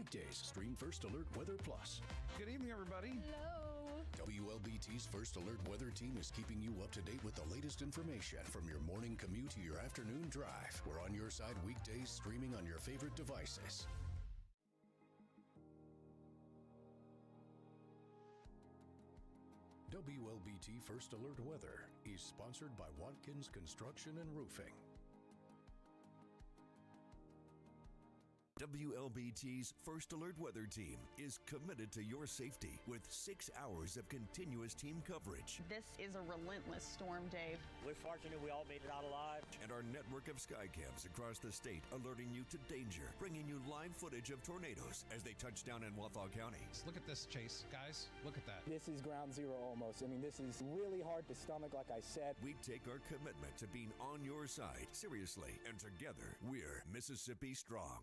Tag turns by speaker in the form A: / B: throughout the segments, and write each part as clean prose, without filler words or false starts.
A: Weekdays, stream First Alert Weather Plus.
B: Good evening, everybody.
C: Hello.
A: WLBT's First Alert Weather Team is keeping you up to date with the latest information from your morning commute to your afternoon drive. We're on your side weekdays, streaming on your favorite devices. WLBT First Alert Weather is sponsored by Watkins Construction and Roofing.
D: WLBT's First Alert Weather Team is committed to your safety with 6 hours of continuous team coverage.
C: This is a relentless storm, Dave.
E: We're fortunate we all made it out alive.
D: And our network of skycams across the state alerting you to danger, bringing you live footage of tornadoes as they touch down in Wathau County.
B: Look at this, Chase. Guys, look at that.
F: This is ground zero almost. I mean, this is really hard to stomach, like I said.
D: We take our commitment to being on your side seriously, and together, we're Mississippi Strong.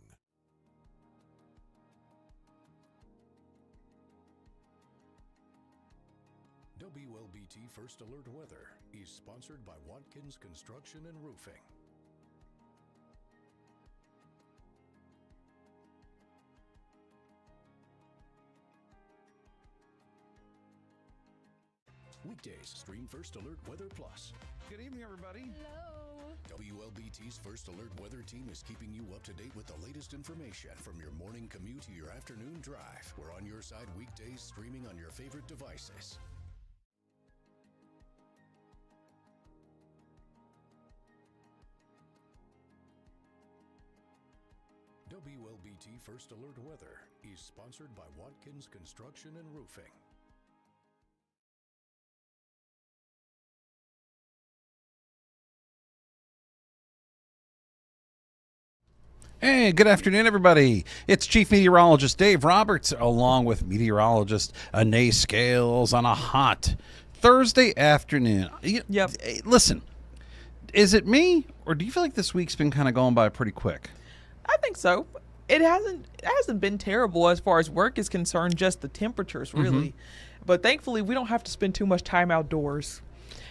A: WLBT First Alert Weather is sponsored by Watkins Construction and Roofing. Weekdays, stream First Alert Weather Plus.
B: Good evening, everybody.
C: Hello.
A: WLBT's First Alert Weather Team is keeping you up to date with the latest information from your morning commute to your afternoon drive. We're on your side weekdays, streaming on your favorite devices. WLBT First Alert Weather is sponsored by Watkins Construction and Roofing.
B: Hey, good afternoon, everybody. It's Chief Meteorologist Dave Roberts, along with meteorologist Anay Scales on a hot Thursday afternoon.
G: Yep.
B: Listen, is it me, or do you feel like this week's been kind of going by pretty quick?
G: I think so. It hasn't been terrible as far as work is concerned, just the temperatures, really. But thankfully, we don't have to spend too much time outdoors.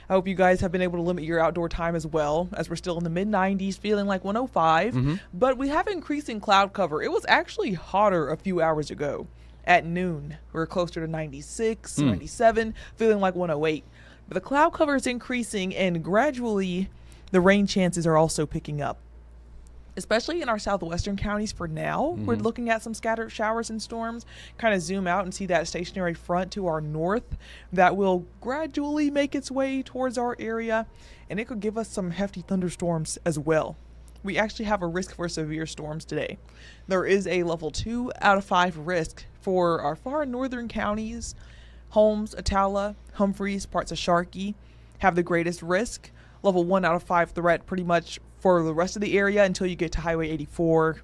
G: I hope you guys have been able to limit your outdoor time as well, as we're still in the mid-90s, feeling like 105. But we have increasing cloud cover. It was actually hotter a few hours ago at noon. We were closer to 96, 97, feeling like 108. But the cloud cover is increasing, and gradually the rain chances are also picking up. Especially in our southwestern counties for now. We're looking at some scattered showers and storms. Kind of zoom out and see that stationary front to our north that will gradually make its way towards our area, and it could give us some hefty thunderstorms as well. We actually have a risk for severe storms today. There is a level 2 out of 5 risk for our far northern counties. Holmes, Attala, Humphreys, parts of Sharkey have the greatest risk. Level 1 out of 5 threat pretty much for the rest of the area until you get to Highway 84,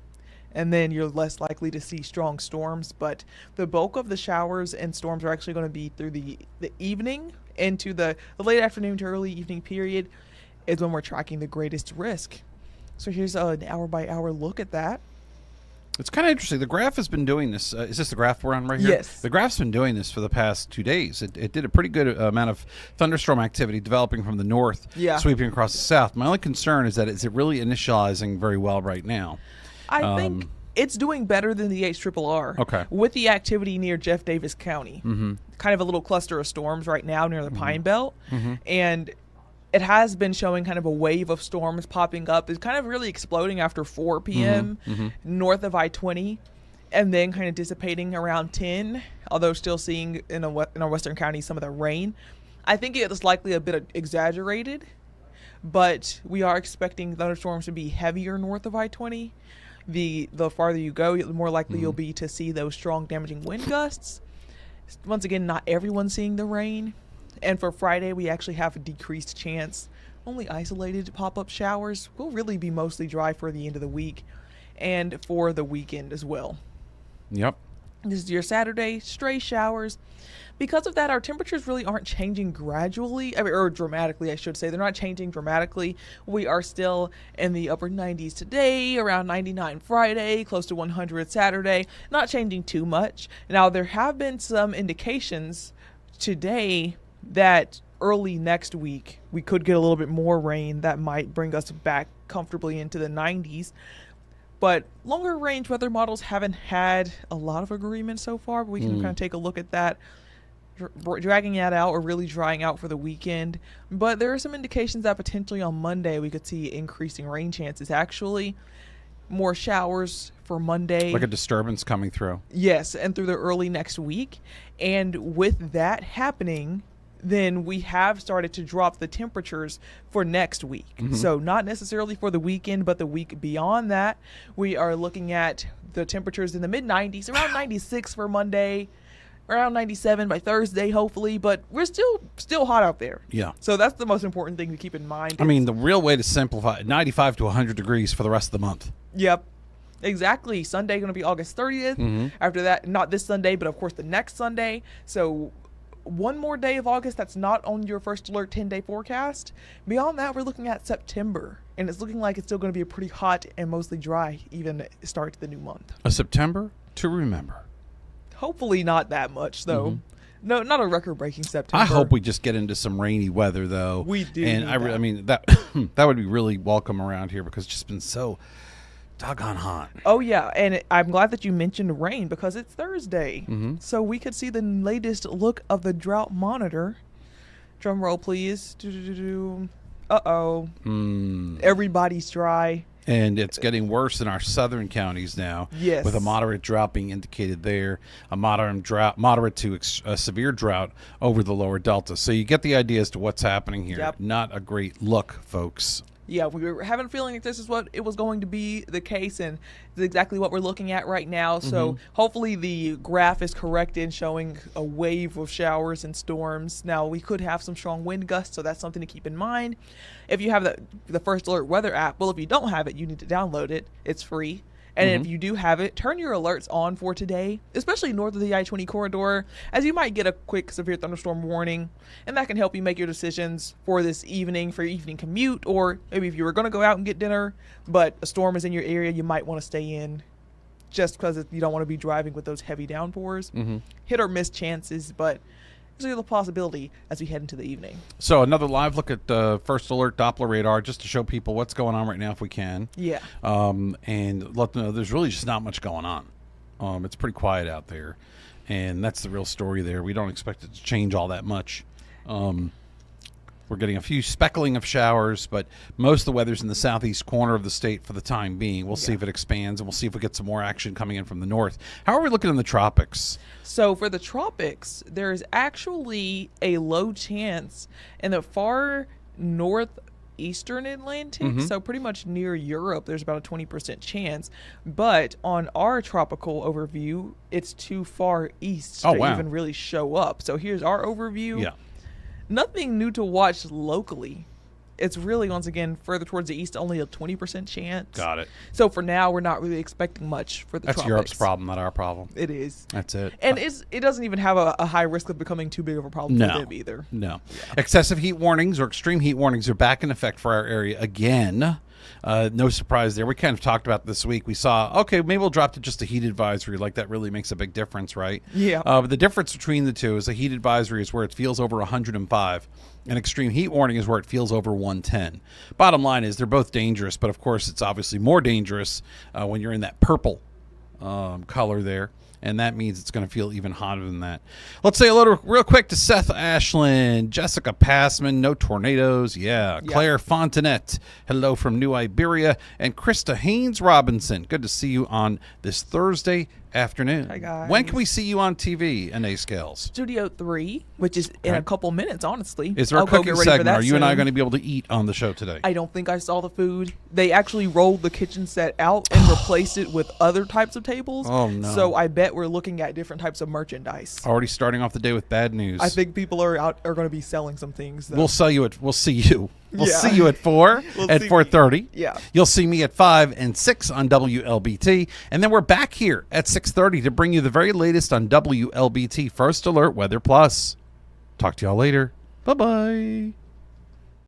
G: and then you're less likely to see strong storms. But the bulk of the showers and storms are actually going to be through the evening into the late afternoon to early evening period is when we're tracking the greatest risk. So here's an hour-by-hour look at that.
B: It's kind of interesting. The graph has been doing this. Is this the graph we're on right here?
G: Yes.
B: The graph's been doing this for the past 2 days. It did a pretty good amount of thunderstorm activity developing from the north, sweeping across the south. My only concern is that is it really initializing very well right now?
G: I think it's doing better than the HRRR.
B: Okay.
G: With the activity near Jeff Davis County. Kind of a little cluster of storms right now near the Pine Belt. And it has been showing kind of a wave of storms popping up. It's kind of really exploding after 4 p.m. North of I-20, and then kind of dissipating around 10, although still seeing in our western county some of the rain. I think it is likely a bit exaggerated, but we are expecting thunderstorms to be heavier north of I-20. The farther you go, the more likely you'll be to see those strong damaging wind gusts. Once again, not everyone's seeing the rain. And for Friday, we actually have a decreased chance. Only isolated pop-up showers. Will really be mostly dry for the end of the week and for the weekend as well.
B: Yep.
G: This is your Saturday, stray showers. Because of that, our temperatures really aren't changing gradually, or dramatically, I should say. They're not changing dramatically. We are still in the upper 90s today, around 99 Friday, close to 100 Saturday. Not changing too much. Now, there have been some indications today that early next week we could get a little bit more rain that might bring us back comfortably into the 90s. But longer range weather models haven't had a lot of agreement so far, but we can kind of take a look at that, dragging that out or really drying out for the weekend. But there are some indications that potentially on Monday we could see increasing rain chances. Actually, more showers for Monday.
B: Like a disturbance coming through.
G: Yes, and through the early next week. And with that happening, then we have started to drop the temperatures for next week. So not necessarily for the weekend, but the week beyond that, we are looking at the temperatures in the mid-90s, around 96 for Monday, around 97 by Thursday, hopefully. But we're still hot out there.
B: Yeah.
G: So that's the most important thing to keep in mind.
B: I mean, the real way to simplify it, 95 to 100 degrees for the rest of the month.
G: Yep. Exactly. Sunday going to be August 30th. After that, not this Sunday, but of course the next Sunday. So one more day of August that's not on your First Alert 10-day forecast. Beyond that, we're looking at September, and it's looking like it's still going to be a pretty hot and mostly dry even start to the new month.
B: A September to remember.
G: Hopefully not that much, though. No, not a record-breaking September.
B: I hope we just get into some rainy weather, though.
G: We do
B: And
G: need
B: I
G: that.
B: mean, that that would be really welcome around here because it's just been so doggone hot.
G: Oh, yeah, and I'm glad that you mentioned rain because it's Thursday. So we could see the latest look of the drought monitor. Drum roll, please. Uh-oh. Everybody's dry.
B: And it's getting worse in our southern counties now.
G: Yes.
B: With a moderate drought being indicated there, a moderate to severe drought over the lower delta. So you get the idea as to what's happening here.
G: Yep.
B: Not a great look, folks.
G: Yeah, we were having a feeling that this is what it was going to be the case, and it's exactly what we're looking at right now. So hopefully the graph is correct in showing a wave of showers and storms. Now, we could have some strong wind gusts, so that's something to keep in mind. If you have the First Alert weather app, well, if you don't have it, you need to download it. It's free. And if you do have it, turn your alerts on for today, especially north of the I-20 corridor, as you might get a quick severe thunderstorm warning, and that can help you make your decisions for this evening, for your evening commute, or maybe if you were going to go out and get dinner, but a storm is in your area, you might want to stay in just because you don't want to be driving with those heavy downpours. Hit or miss chances, but there's a possibility as we head into the evening.
B: So another live look at First Alert Doppler radar just to show people what's going on right now if we can.
G: Yeah.
B: And let them know there's really just not much going on. It's pretty quiet out there. And that's the real story there. We don't expect it to change all that much. We're getting a few speckling of showers, but most of the weather's in the southeast corner of the state for the time being. We'll see if it expands, and we'll see if we get some more action coming in from the north. How are we looking in the tropics?
G: So for the tropics, there is actually a low chance in the far northeastern Atlantic, so pretty much near Europe, there's about a 20% chance. But on our tropical overview, it's too far east to even really show up. So here's our overview.
B: Yeah.
G: Nothing new to watch locally. It's really, once again, further towards the east, only a 20% chance.
B: Got it.
G: So for now, we're not really expecting much for the
B: That's
G: tropics.
B: Europe's problem, not our problem.
G: It is.
B: That's it.
G: And it doesn't even have a high risk of becoming too big of a problem for them either.
B: No. Excessive heat warnings or extreme heat warnings are back in effect for our area again. No surprise there. We kind of talked about this week. We saw, okay, maybe we'll drop to just a heat advisory. Like, that really makes a big difference, right?
G: Yeah.
B: But the difference between the two is a heat advisory is where it feels over 105. An extreme heat warning is where it feels over 110. Bottom line is they're both dangerous, but of course it's obviously more dangerous when you're in that purple color there. And that means it's going to feel even hotter than that. Let's say hello real quick to Seth Ashland, Jessica Passman, no tornadoes, Claire Fontanet, hello from New Iberia, and Krista Haynes Robinson. Good to see you on this Thursday afternoon.
G: Hi, guys.
B: When can we see you on TV, NA Scales?
G: Studio 3, which is in a couple minutes, honestly.
B: Is there a
G: I'll go
B: cooking
G: get ready for
B: segment?
G: that
B: Are you and I
G: soon.
B: going to be able to eat on the show today?
G: I don't think I saw the food. They actually rolled the kitchen set out and replaced it with other types of tables.
B: Oh, no.
G: So I bet we're looking at different types of merchandise.
B: Already starting off the day with bad news.
G: I think people are going to be selling some things. Though.
B: We'll see you. We'll
G: Yeah.
B: see you at 4
G: We'll
B: at
G: see
B: 4:30.
G: Yeah.
B: You'll see me at 5 and 6 on WLBT, and then we're back here at 6:30 to bring you the very latest on WLBT First Alert Weather Plus. Talk to y'all later. Bye bye.